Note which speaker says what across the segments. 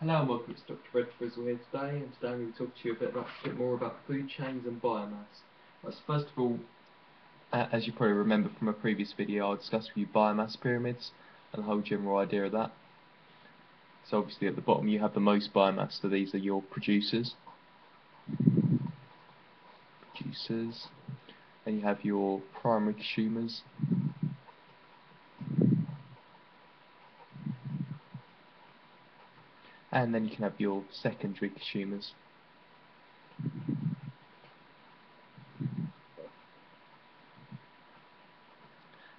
Speaker 1: Hello and welcome to Dr. Red Frizzle here today, and today I'm going to talk to you a bit more about food chains and biomass. First of all, as you probably remember from a previous video, I discussed with you biomass pyramids and the whole general idea of that. So obviously at the bottom you have the most biomass, so these are your producers. And you have your primary consumers. And then you can have your secondary consumers.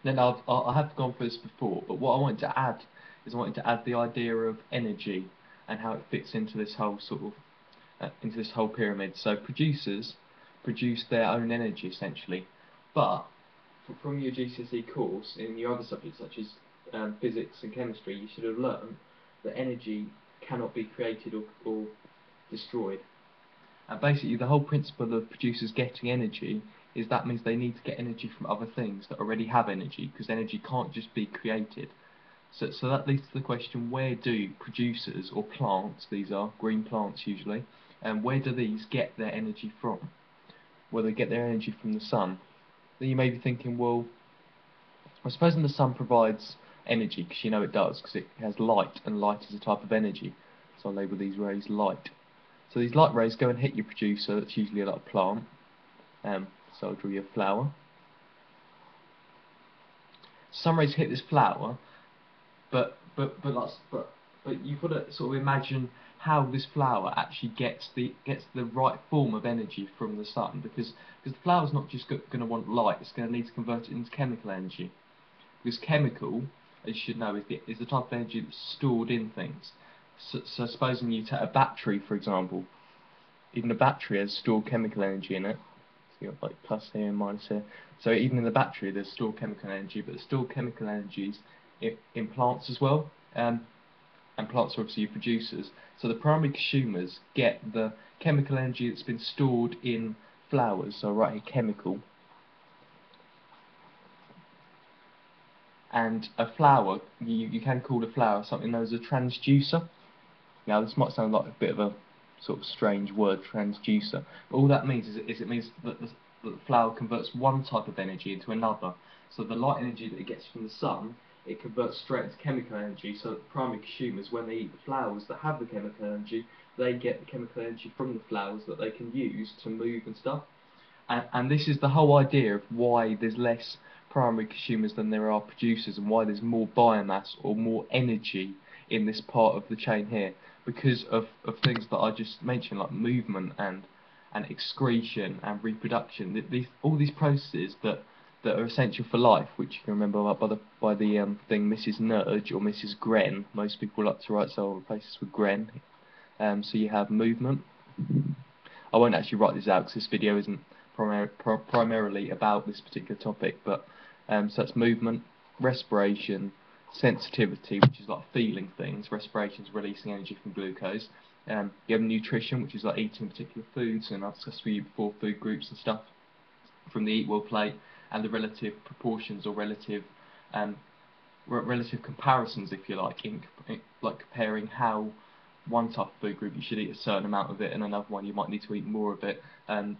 Speaker 1: Then I have gone through this before, but what I wanted to add is I wanted to add the idea of energy and how it fits into this whole into this whole pyramid. So producers produce their own energy essentially, but from your GCSE course in your other subjects such as physics and chemistry, you should have learned that energy cannot be created or destroyed. And basically the whole principle of producers getting energy is that means they need to get energy from other things that already have energy, because energy can't just be created. So that leads to the question, where do producers, or plants, these are green plants usually, and where do these get their energy from? Well, they get their energy from the sun. Then you may be thinking, well, I suppose the sun provides energy, because you know it does, because it has light, and light is a type of energy. So I'll label these rays light. So these light rays go and hit your producer, that's usually a plant. So I'll draw you a flower. Some rays hit this flower, but you've got to sort of imagine how this flower actually gets the right form of energy from the sun, because the flower's not just going to want light, it's going to need to convert it into chemical energy. Because chemical, as you should know, is the type of energy that's stored in things. So supposing you take a battery, for example, even a battery has stored chemical energy in it. So you've got like plus here and minus here. So even in the battery there's stored chemical energy, but there's stored chemical energies in plants as well. And plants are obviously your producers. So the primary consumers get the chemical energy that's been stored in flowers. So right here, chemical. And a flower, you can call a flower something known as a transducer. Now this might sound like a bit of a sort of strange word, transducer, but all that means is it means that the flower converts one type of energy into another. So the light energy that it gets from the sun, it converts straight into chemical energy, so that the primary consumers, when they eat the flowers that have the chemical energy, they get the chemical energy from the flowers that they can use to move and stuff. And this is the whole idea of why there's less primary consumers than there are producers, and why there's more biomass or more energy in this part of the chain here, because of things that I just mentioned, like movement and excretion and reproduction. All these processes that are essential for life, which you can remember by the thing Mrs. Nurge or Mrs. Gren. Most people like to write several places with Gren. So you have movement. I won't actually write this out because this video isn't primarily about this particular topic, but so that's movement, respiration, sensitivity, which is like feeling things. Respiration is releasing energy from glucose. You have nutrition, which is like eating particular foods, and I've discussed with you before food groups and stuff from the Eat Well plate, and the relative proportions or relative comparisons, if you like, like comparing how one type of food group you should eat a certain amount of it, and another one you might need to eat more of it.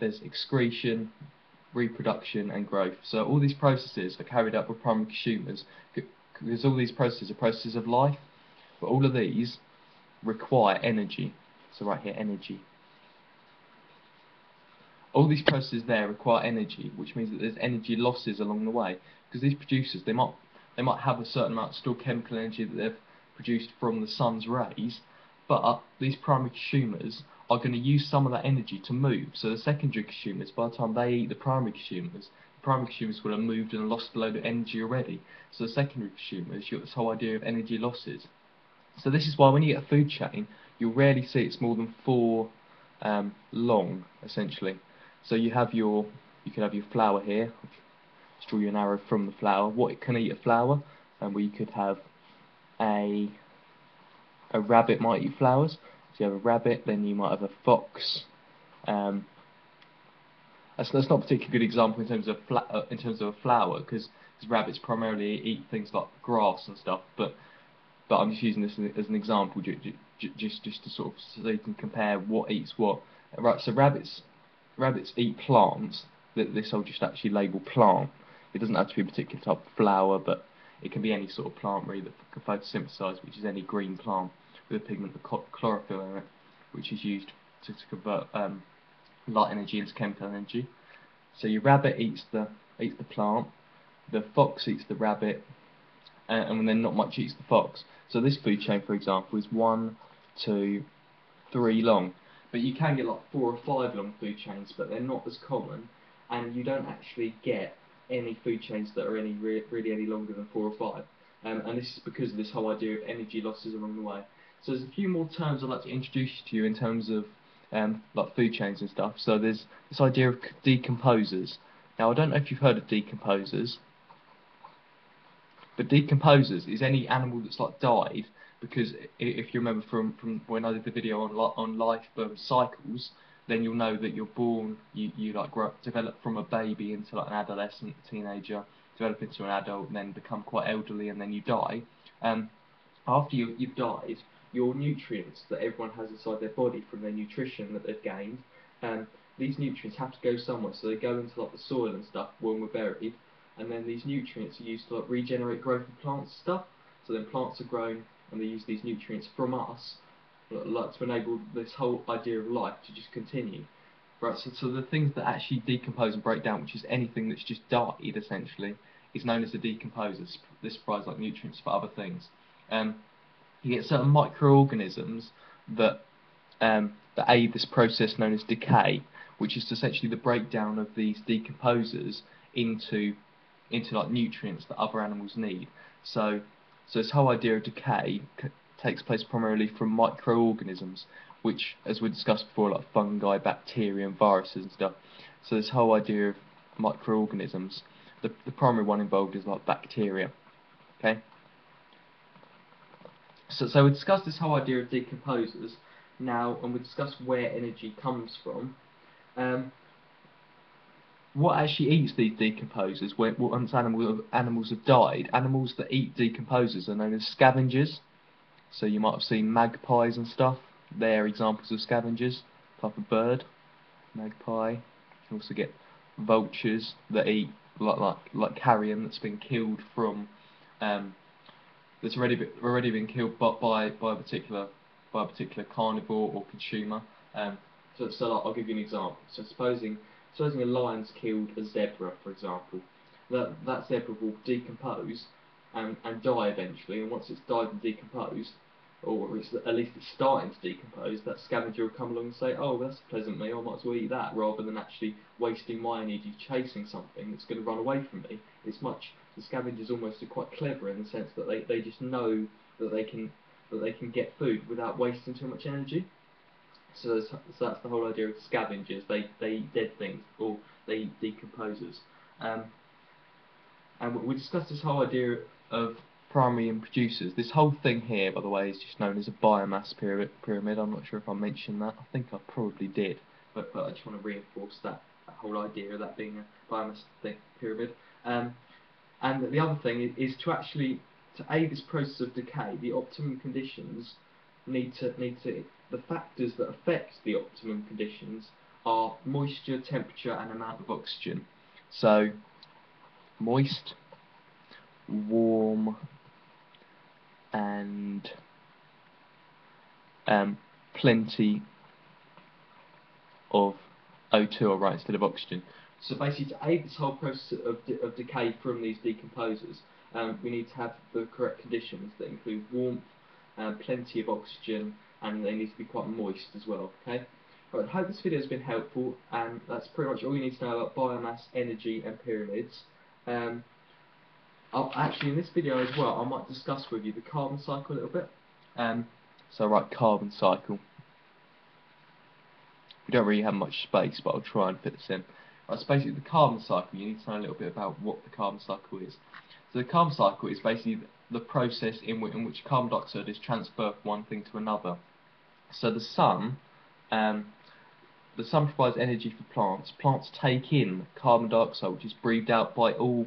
Speaker 1: There's excretion, reproduction, and growth. So all these processes are carried out by primary consumers, because all these processes are processes of life, but all of these require energy. So right here, energy. All these processes there require energy, which means that there's energy losses along the way, because these producers, they might have a certain amount of stored chemical energy that they've produced from the sun's rays, but these primary consumers are going to use some of that energy to move. So the secondary consumers, by the time they eat the primary consumers will have moved and lost a load of energy already. So the secondary consumers, you've got this whole idea of energy losses. So this is why when you get a food chain, you'll rarely see it's more than 4 long, essentially. So you could have your flower here. Just draw you an arrow from the flower. What it can eat a flower, and we could have a rabbit might eat flowers. So you have a rabbit, then you might have a fox. That's not a particularly good example in terms of a flower, because rabbits primarily eat things like grass and stuff. But but I'm just using this as an example, just to sort of so you can compare what eats what. Right, so rabbits eat plants. This I'll just actually label plant. It doesn't have to be a particular type of flower, but it can be any sort of plant really that can photosynthesize, which is any green plant with a pigment of chlorophyll in it, which is used to convert light energy into chemical energy. So your rabbit eats the plant, the fox eats the rabbit, and then not much eats the fox. So this food chain, for example, is 1, 2, 3 long. But you can get like 4 or 5 long food chains, but they're not as common, and you don't actually get any food chains that are really any longer than 4 or 5. And this is because of this whole idea of energy losses along the way. So there's a few more terms I'd like to introduce to you in terms of like food chains and stuff. So there's this idea of decomposers. Now I don't know if you've heard of decomposers, but decomposers is any animal that's like died, because if you remember from when I did the video on life cycles, then you'll know that you're born, you like develop from a baby into like an adolescent, teenager, develop into an adult, and then become quite elderly, and then you die. After you've died, your nutrients that everyone has inside their body from their nutrition that they've gained, these nutrients have to go somewhere, so they go into like the soil and stuff when we're buried, and then these nutrients are used to like regenerate growth of plants and stuff. So then plants are grown, and they use these nutrients from us, like to enable this whole idea of life to just continue. Right. So the things that actually decompose and break down, which is anything that's just died essentially, is known as a decomposer. This provides like nutrients for other things. You get certain microorganisms that that aid this process known as decay, which is essentially the breakdown of these decomposers into like nutrients that other animals need. So this whole idea of decay takes place primarily from microorganisms, which, as we discussed before, like fungi, bacteria, and viruses and stuff. So this whole idea of microorganisms, the primary one involved is like bacteria. Okay. So we discussed this whole idea of decomposers now, and we discussed where energy comes from. What actually eats these decomposers once animals have died? Animals that eat decomposers are known as scavengers. So you might have seen magpies and stuff. They're examples of scavengers, type of bird, magpie. You also get vultures that eat like carrion that's been killed from that's already been killed by a particular carnivore or consumer. So like, I'll give you an example. So supposing a lion's killed a zebra, for example, that zebra will decompose and die eventually, and once it's died and decomposed, or at least it's starting to decompose, that scavenger will come along and say, oh, that's a pleasant meal, I might as well eat that, rather than actually wasting my energy chasing something that's going to run away from me. The scavengers almost are quite clever in the sense that they just know that they can get food without wasting too much energy. So that's the whole idea of scavengers. They eat dead things, or they eat decomposers. And we discussed this whole idea of primary and producers. This whole thing here, by the way, is just known as a biomass pyramid. I'm not sure if I mentioned that. I think I probably did, but I just want to reinforce that whole idea of that being a biomass pyramid. And the other thing is to aid this process of decay, the optimum conditions the factors that affect the optimum conditions are moisture, temperature, and amount of oxygen. So moist, warm, and plenty of O2, right, instead of oxygen. So basically, to aid this whole process of decay from these decomposers, we need to have the correct conditions that include warmth, plenty of oxygen, and they need to be quite moist as well. Okay. Right, I hope this video has been helpful, and that's pretty much all you need to know about biomass, energy, and pyramids. Actually, in this video as well, I might discuss with you the carbon cycle a little bit. So right, carbon cycle. We don't really have much space, but I'll try and fit this in. Right, so basically, the carbon cycle, you need to know a little bit about what the carbon cycle is. So the carbon cycle is basically the process in which carbon dioxide is transferred from one thing to another. So the sun provides energy for plants. Plants take in carbon dioxide, which is breathed out by all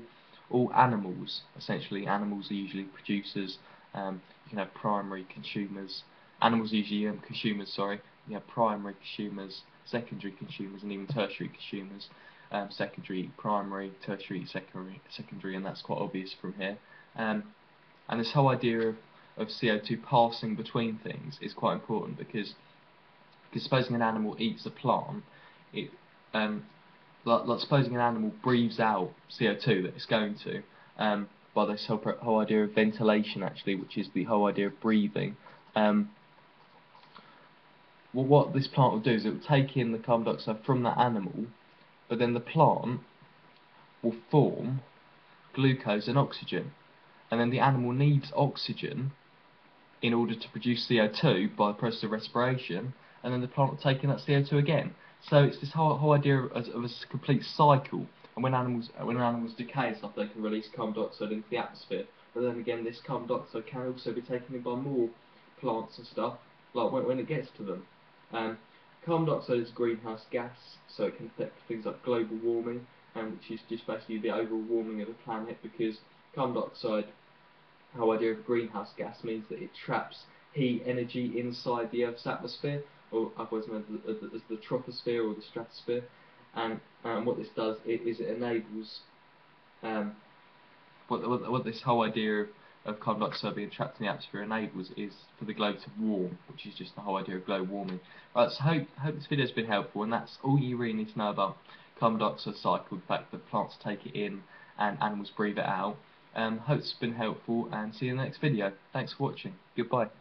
Speaker 1: animals. Essentially, animals are usually producers, You can have primary consumers. Animals usually consumers, sorry. You have primary consumers, secondary consumers, and even tertiary consumers. Secondary, primary, tertiary, secondary, and that's quite obvious from here. And this whole idea of CO2 passing between things is quite important because supposing an animal eats a plant, it like supposing an animal breathes out CO2 that it's going to, by this whole idea of ventilation actually, which is the whole idea of breathing. Well, what this plant will do is it will take in the carbon dioxide from that animal, but then the plant will form glucose and oxygen, and then the animal needs oxygen in order to produce CO2 by the process of respiration, and then the plant will take in that CO2 again. So it's this whole idea of a complete cycle. And when animals decay and stuff, they can release carbon dioxide into the atmosphere. But then again, this carbon dioxide can also be taken in by more plants and stuff, like when it gets to them. Carbon dioxide is a greenhouse gas, so it can affect things like global warming, which is just basically the overall warming of the planet, because carbon dioxide, the whole idea of greenhouse gas, means that it traps heat energy inside the Earth's atmosphere, or otherwise known as the troposphere or the stratosphere. And what this does is it enables what this whole idea of carbon dioxide being trapped in the atmosphere enables is for the globe to warm, which is just the whole idea of global warming. Right, so hope this video has been helpful, and that's all you really need to know about carbon dioxide cycle, the fact that plants take it in and animals breathe it out. Hope it's been helpful, and see you in the next video. Thanks for watching. Goodbye.